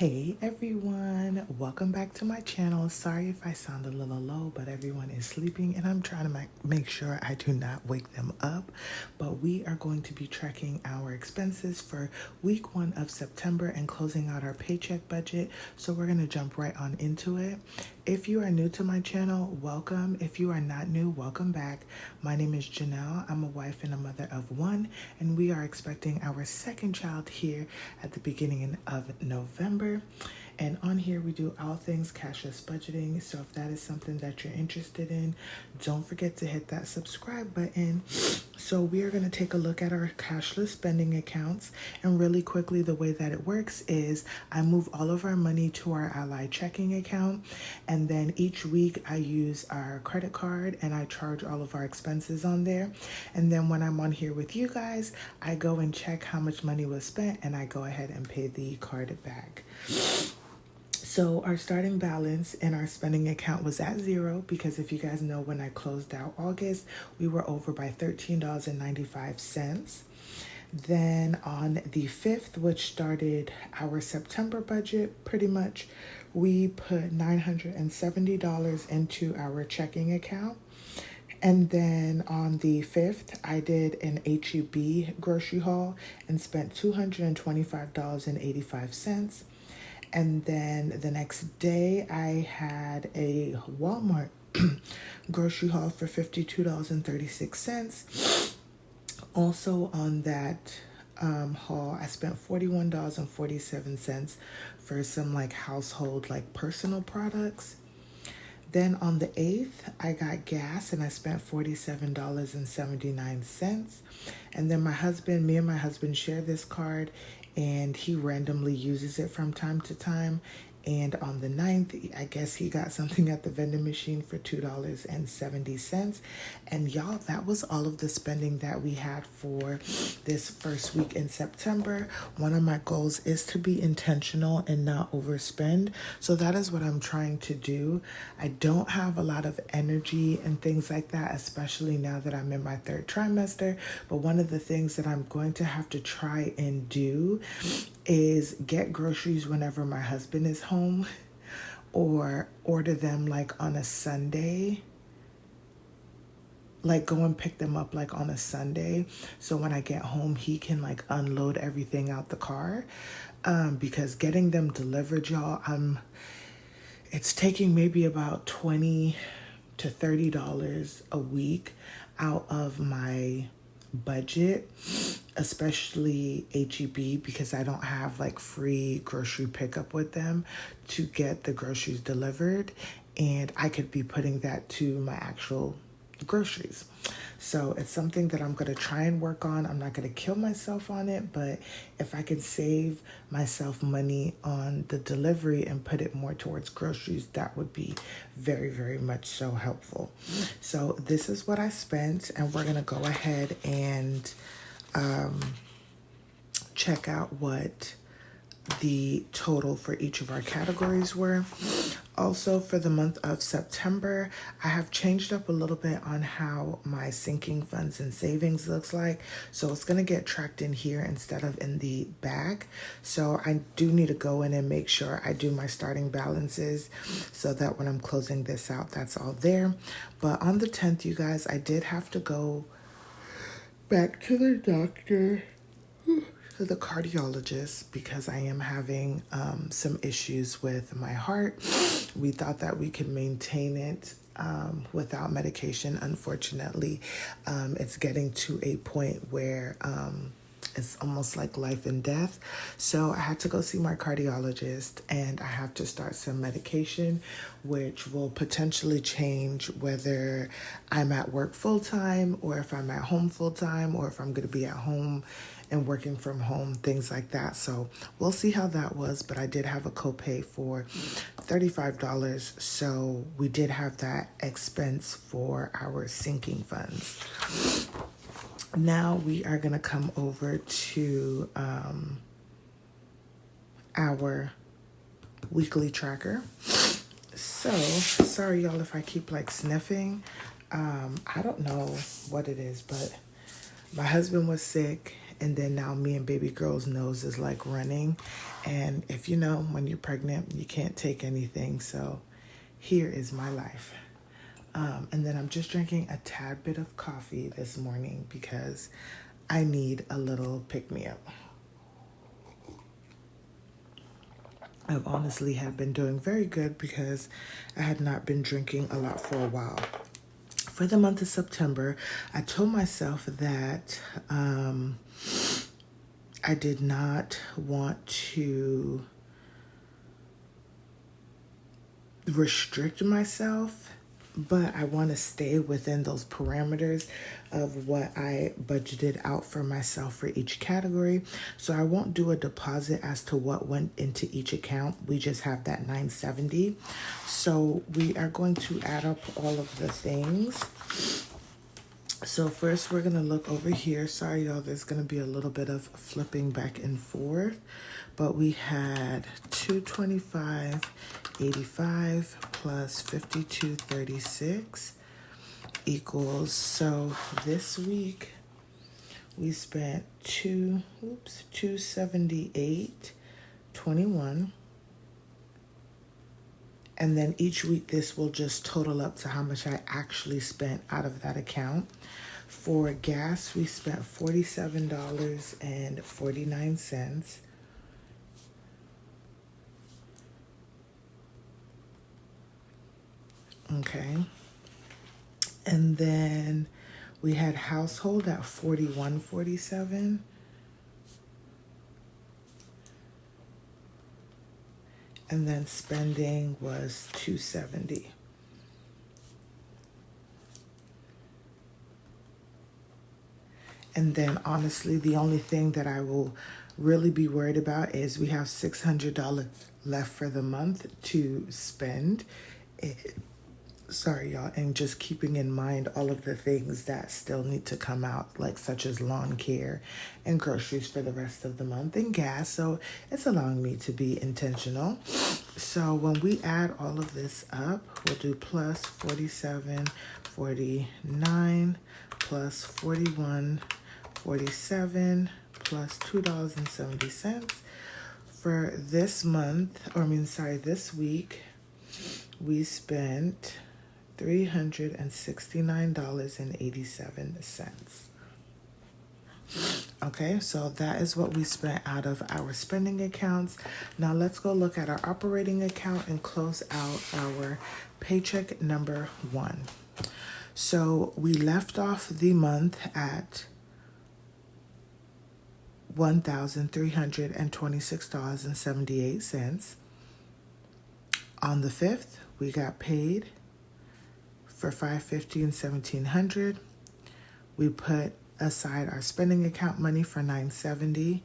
Hey everyone, welcome back to my channel. Sorry if I sound a little low, but everyone is sleeping and I'm trying to make sure I do not wake them up. But we are going to be tracking our expenses for week 1 of September and closing out our paycheck budget. So we're going to jump right on into it. If you are new to my channel, welcome. If you are not new, welcome back. My name is Janelle. I'm a wife and a mother of 1, and we are expecting our second child here at the beginning of November. And on here, we do all things cashless budgeting. So if that is something that you're interested in, don't forget to hit that subscribe button. So we are going to take a look at our cashless spending accounts. And really quickly, the way that it works is I move all of our money to our Ally checking account. And then each week I use our credit card and I charge all of our expenses on there. And then when I'm on here with you guys, I go and check how much money was spent and I go ahead and pay the card back. So our starting balance in our spending account was at 0 because if you guys know, when I closed out August, we were over by $13.95. Then on the 5th, which started our September budget, pretty much, we put $970 into our checking account. And then on the 5th, I did an HEB grocery haul and spent $225.85. And then the next day, I had a Walmart grocery haul for $52.36. Also on that haul, I spent $41.47 for some household, personal products. Then on the 8th, I got gas and I spent $47.79. And then me and my husband share this card and he randomly uses it from time to time. And on the 9th, I guess he got something at the vending machine for $2.70. And y'all, that was all of the spending that we had for this first week in September. One of my goals is to be intentional and not overspend. So that is what I'm trying to do. I don't have a lot of energy and things like that, especially now that I'm in my 3rd trimester. But one of the things that I'm going to have to try and do is get groceries whenever my husband is home, or order them on a Sunday, go and pick them up on a Sunday, so when I get home he can unload everything out the car, because getting them delivered, y'all, it's taking maybe about $20 to $30 a week out of my budget, especially HEB, because I don't have free grocery pickup with them to get the groceries delivered, and I could be putting that to my actual groceries. So it's something that I'm going to try and work on. I'm not going to kill myself on it, but if I could save myself money on the delivery and put it more towards groceries, that would be very, very much so helpful. So this is what I spent, and we're going to go ahead and check out what the total for each of our categories were. Also, for the month of September, I have changed up a little bit on how my sinking funds and savings looks like. So it's going to get tracked in here instead of in the back. So I do need to go in and make sure I do my starting balances so that when I'm closing this out, that's all there. But on the 10th, you guys, I did have to go back to the doctor, to the cardiologist, because I am having some issues with my heart. We thought that we could maintain it without medication. Unfortunately, it's getting to a point where it's almost like life and death. So I had to go see my cardiologist, and I have to start some medication, which will potentially change whether I'm at work full-time, or if I'm at home full-time, or if I'm going to be at home and working from home, things like that. So we'll see how that was, but I did have a copay for $35. So we did have that expense for our sinking funds. Now we are going to come over to our weekly tracker. So sorry y'all if I keep sniffing. I don't know what it is, but my husband was sick And then now me and baby girl's nose is like running. And if you know, when you're pregnant, you can't take anything. So here is my life. And then I'm just drinking a tad bit of coffee this morning because I need a little pick-me-up. I've honestly have been doing very good because I had not been drinking a lot for a while. For the month of September, I told myself that I did not want to restrict myself, but I want to stay within those parameters of what I budgeted out for myself for each category. So I won't do a deposit as to what went into each account. We just have that $970. So we are going to add up all of the things. So first we're going to look over here. Sorry, y'all, there's going to be a little bit of flipping back and forth. But we had $225.85 plus $52.36 equals, so this week we spent $278.21. And then each week this will just total up to how much I actually spent out of that account. For gas, we spent $47.49. Okay. And then we had household at $41.47. And then spending was $270. And then honestly, the only thing that I will really be worried about is we have $600 left for the month to spend. Sorry, y'all, and just keeping in mind all of the things that still need to come out, like such as lawn care and groceries for the rest of the month and gas. So it's allowing me to be intentional. So when we add all of this up, we'll do plus 47.49 plus 41.47 plus $2.70. For this month, this week, we spent $369.87. Okay, so that is what we spent out of our spending accounts. Now let's go look at our operating account and close out our paycheck number 1. So we left off the month at $1,326.78. On the 5th, we got paid for $550 and $1,700. We put aside our spending account money for $970.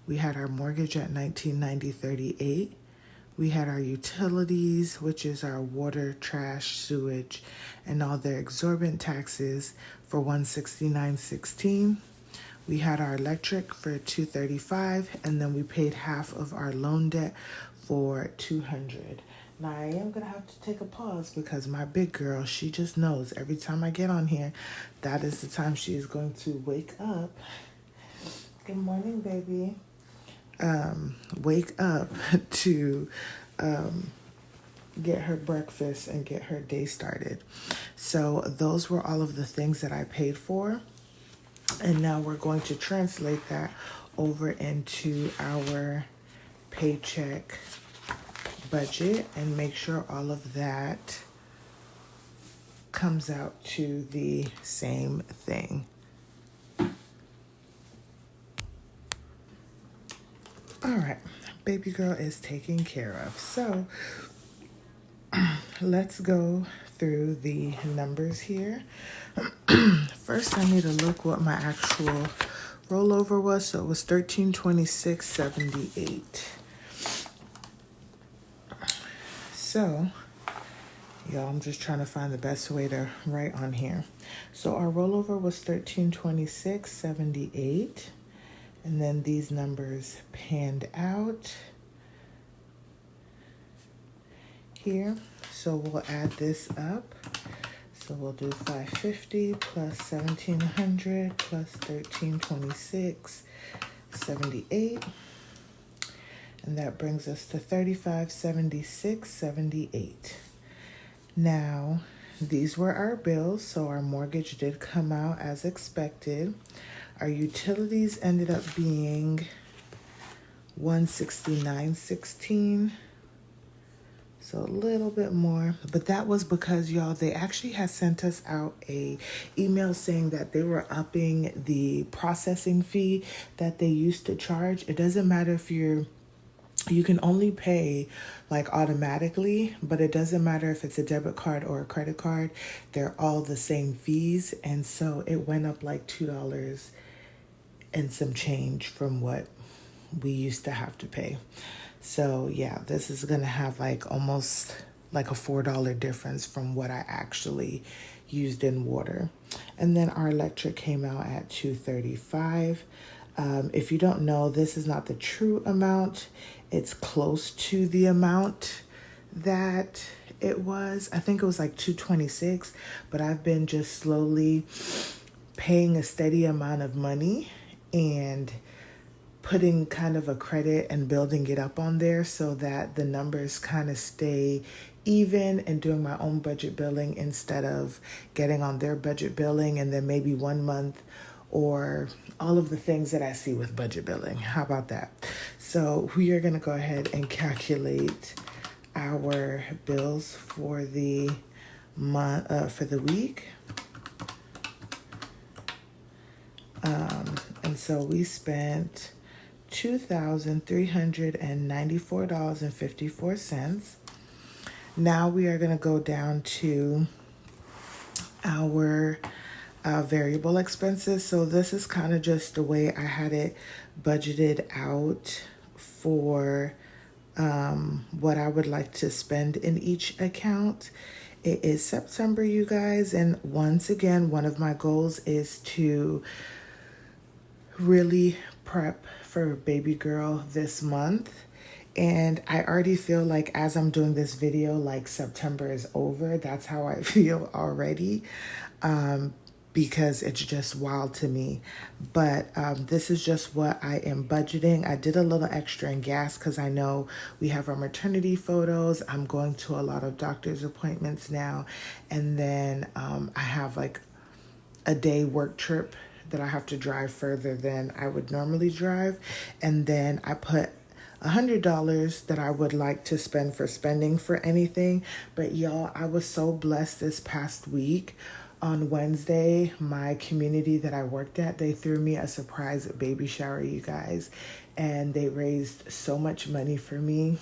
We had our mortgage at $1,990.38. We had our utilities, which is our water, trash, sewage, and all their exorbitant taxes for $169.16. We had our electric for $235, and then we paid half of our loan debt for $200. Now, I am going to have to take a pause because my big girl, she just knows every time I get on here, that is the time she is going to wake up. Good morning, baby. Wake up to get her breakfast and get her day started. So those were all of the things that I paid for. And now we're going to translate that over into our paycheck budget and make sure all of that comes out to the same thing. All right, baby girl is taken care of. So let's go through the numbers here. First, I need to look what my actual rollover was. So it was $1326.78. So, y'all, I'm just trying to find the best way to write on here. So our rollover was $1326.78. And then these numbers panned out here. So we'll add this up. So we'll do 550 plus 1700 plus 1326, 78. And that brings us to 3576.78. Now, these were our bills, so our mortgage did come out as expected. Our utilities ended up being 169.16. So a little bit more, but that was because y'all, they actually had sent us out a email saying that they were upping the processing fee that they used to charge. It doesn't matter if you can only pay like automatically, but it doesn't matter if it's a debit card or a credit card. They're all the same fees. And so it went up like $2 and some change from what we used to have to pay. So yeah, this is gonna have like almost like a $4 difference from what I actually used in water. And then our electric came out at $235. If you don't know, this is not the true amount. It's close to the amount that it was. I think it was like $226, but I've been just slowly paying a steady amount of money and putting kind of a credit and building it up on there so that the numbers kind of stay even, and doing my own budget billing instead of getting on their budget billing and then maybe 1 month, or all of the things that I see with budget billing. How about that? So we are going to go ahead and calculate our bills for the month, for the week. And so we spent $2,394.54. Now we are going to go down to our variable expenses. So this is kind of just the way I had it budgeted out for what I would like to spend in each account. It is September, you guys, and once again, one of my goals is to really prep for baby girl this month. And I already feel like as I'm doing this video, like September is over. That's how I feel already, because it's just wild to me. But this is just what I am budgeting. I did a little extra in gas because I know we have our maternity photos. I'm going to a lot of doctor's appointments now. And then I have like a day work trip that I have to drive further than I would normally drive. And then I put $100 that I would like to spend for spending for anything. But y'all, I was so blessed this past week. On Wednesday, my community that I worked at, they threw me a surprise baby shower, you guys. And they raised so much money for me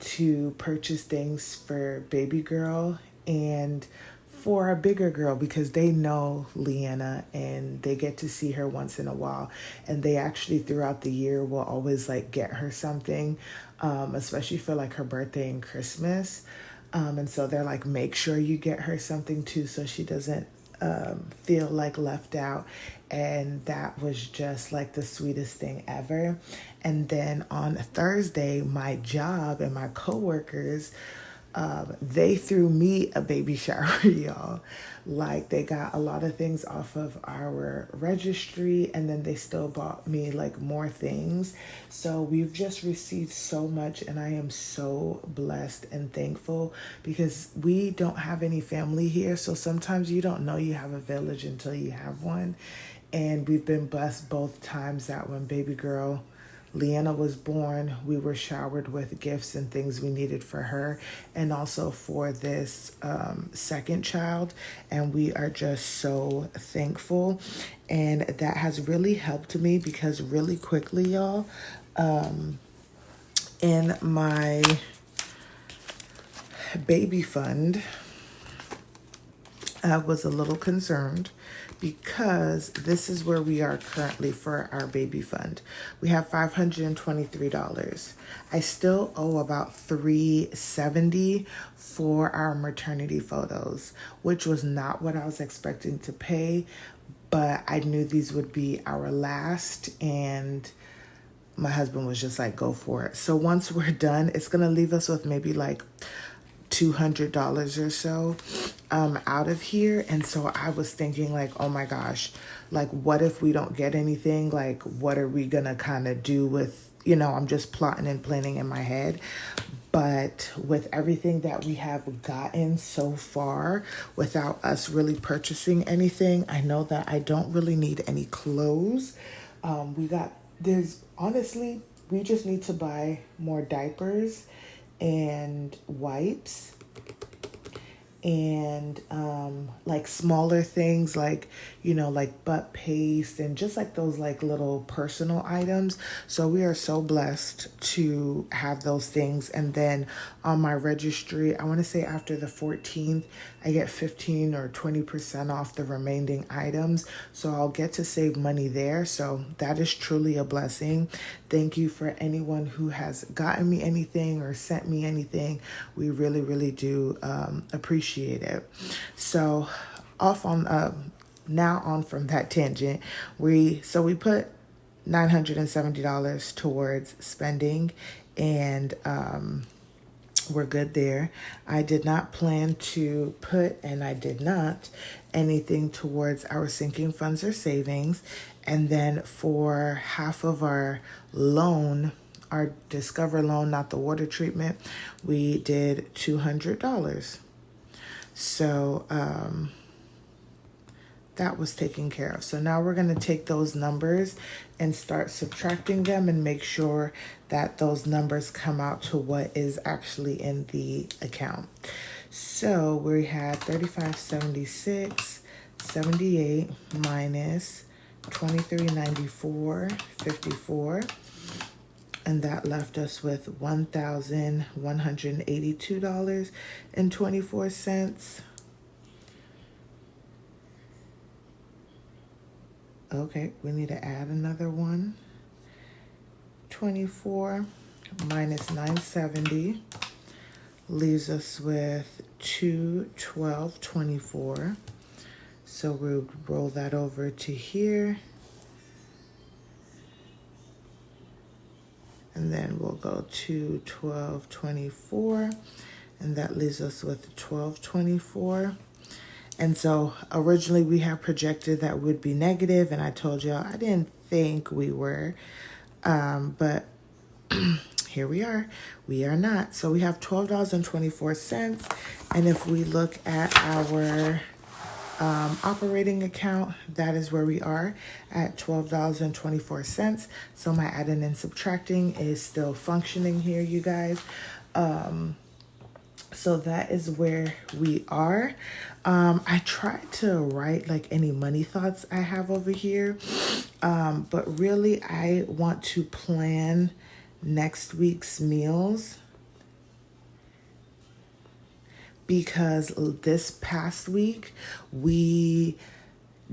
to purchase things for baby girl and for a bigger girl, because they know Leanna and they get to see her once in a while. And they actually throughout the year will always like get her something, especially for like her birthday and Christmas. And so they're like, make sure you get her something too, so she doesn't feel like left out. And that was just like the sweetest thing ever. And then on Thursday, my job and my coworkers, they threw me a baby shower, y'all. Like, they got a lot of things off of our registry, and then they still bought me like more things. So we've just received so much, and I am so blessed and thankful, because we don't have any family here. So sometimes you don't know you have a village until you have one. And we've been blessed both times that when baby girl Leanna was born, we were showered with gifts and things we needed for her, and also for this second child. And we are just so thankful. And that has really helped me, because really quickly, y'all, in my baby fund, I was a little concerned, because this is where we are currently for our baby fund. We have $523. I still owe about $370 for our maternity photos, which was not what I was expecting to pay, but I knew these would be our last, and my husband was just like, go for it. So once we're done, it's gonna leave us with maybe like $200 or so out of here. And so I was thinking like, oh my gosh, like what if we don't get anything? Like what are we gonna kind of do with, I'm just plotting and planning in my head. But with everything that we have gotten so far without us really purchasing anything, I know that I don't really need any clothes. Honestly, we just need to buy more diapers and wipes and like smaller things like like butt paste and just like those like little personal items. So we are so blessed to have those things. And then on my registry, I want to say after the 14th I get 15 or 20% off the remaining items, so I'll get to save money there. So that is truly a blessing. Thank you for anyone who has gotten me anything or sent me anything. We really, really do appreciate it. So now on from that tangent, we put $970 towards spending, and we're good there. I did not plan to put, and I did not, anything towards our sinking funds or savings. And then for half of our loan, our Discover loan, not the water treatment, we did $200. So that was taken care of. So now we're going to take those numbers and start subtracting them and make sure that those numbers come out to what is actually in the account. So we had 3576.78 minus 2394.54, and that left us with $1,182.24. Okay, we need to add another one. 24 minus 970 leaves us with 212.24. So we'll roll that over to here. And then we'll go to 12.24, and that leaves us with 12.24. And so originally we had projected that would be negative, and I told y'all I didn't think we were, but here we are. We are not. So we have $12.24. And if we look at our operating account, that is where we are at $12.24. So my adding and subtracting is still functioning here, you guys. So that is where we are. I tried to write like any money thoughts I have over here, but really I want to plan next week's meals, because this past week we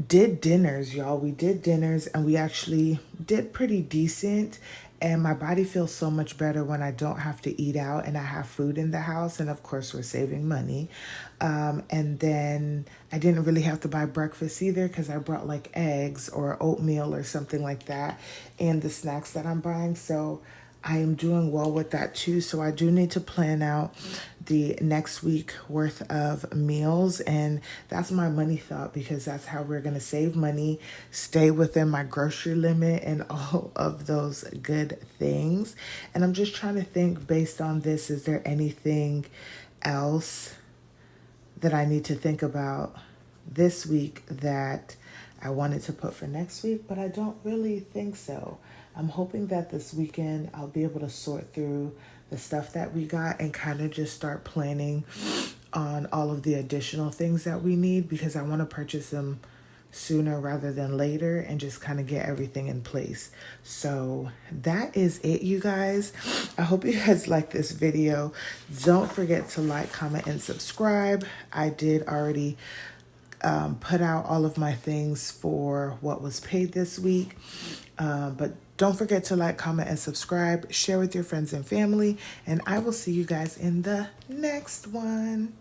did dinners, y'all. We did dinners and we actually did pretty decent. And my body feels so much better when I don't have to eat out and I have food in the house. And of course, we're saving money. And then I didn't really have to buy breakfast either, because I brought like eggs or oatmeal or something like that and the snacks that I'm buying. So I am doing well with that too. So I do need to plan out the next week worth of meals. And that's my money thought, because that's how we're going to save money, stay within my grocery limit, and all of those good things. And I'm just trying to think based on this, is there anything else that I need to think about this week that I wanted to put for next week? But I don't really think so. I'm hoping that this weekend I'll be able to sort through the stuff that we got and kind of just start planning on all of the additional things that we need, because I want to purchase them sooner rather than later and just kind of get everything in place. So that is it, you guys. I hope you guys like this video. Don't forget to like, comment, and subscribe. I did already put out all of my things for what was paid this week. But don't forget to like, comment, and subscribe. Share with your friends and family. And I will see you guys in the next one.